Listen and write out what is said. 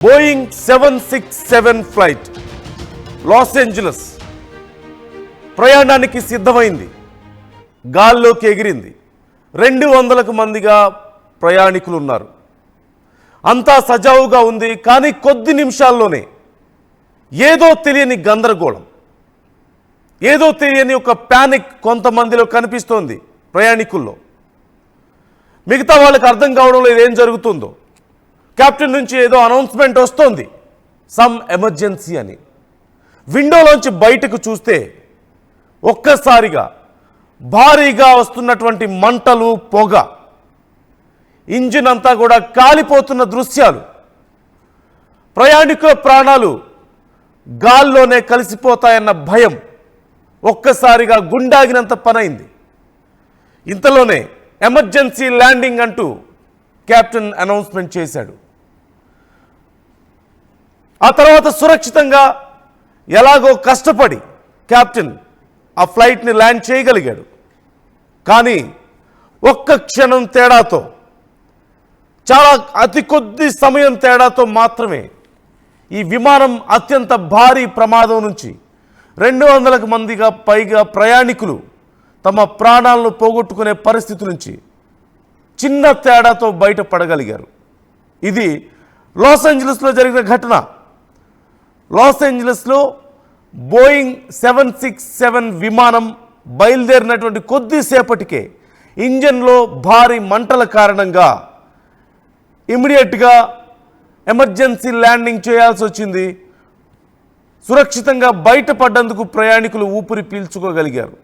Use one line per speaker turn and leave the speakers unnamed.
Boeing 767 flight Los Angeles ప్రయాణానికి సిద్ధమైంది. గాల్లోకి ఎగిరింది. 200కు మందిగా ప్రయాణికులు ఉన్నారు. అంతా సజావుగా ఉంది. కానీ కొద్ది నిమిషాల్లోనే ఏదో తెలియని గందరగోళం, ఏదో తెలియని ఒక ప్యానిక్ కొంతమందిలో కనిపిస్తోంది ప్రయాణికుల్లో. మిగతా వాళ్ళకి అర్థం కావడం లేదు ఏం జరుగుతుందో. కెప్టెన్ నుంచి ఏదో అనౌన్స్మెంట్ వస్తోంది, సమ్ ఎమర్జెన్సీ అని. విండోలోంచి బయటకు చూస్తే ఒక్కసారిగా భారీగా వస్తున్నటువంటి మంటలు, పొగ, ఇంజిన్ అంతా కూడా కాలిపోతున్న దృశ్యాలు. ప్రయాణికుల ప్రాణాలు గాల్లోనే కలిసిపోతాయన్న భయం ఒక్కసారిగా గుండాగినంత పనైంది. ఇంతలోనే ఎమర్జెన్సీ ల్యాండింగ్ అంటూ కెప్టెన్ అనౌన్స్మెంట్ చేశాడు. ఆ తర్వాత సురక్షితంగా ఎలాగో కష్టపడి కెప్టెన్ ఆ ఫ్లైట్ని ల్యాండ్ చేయగలిగాడు. కానీ ఒక్క క్షణం తేడాతో, చాలా అతి కొద్ది సమయం తేడాతో మాత్రమే ఈ విమానం అత్యంత భారీ ప్రమాదం నుంచి 200కు మందిగా పైగా ప్రయాణికులు తమ ప్రాణాలను పోగొట్టుకునే పరిస్థితి నుంచి చిన్న తేడాతో బయటపడగలిగారు. ఇది లాస్ ఏంజలస్లో జరిగిన ఘటన. లాస్ ఏంజలస్లో బోయింగ్ 767 విమానం బయలుదేరినటువంటి కొద్దిసేపటికే ఇంజన్లో భారీ మంటల కారణంగా ఇమ్మీడియట్గా ఎమర్జెన్సీ ల్యాండింగ్ చేయాల్సి వచ్చింది. సురక్షితంగా బయటపడ్డందుకు ప్రయాణికులు ఊపిరి పీల్చుకోగలిగారు.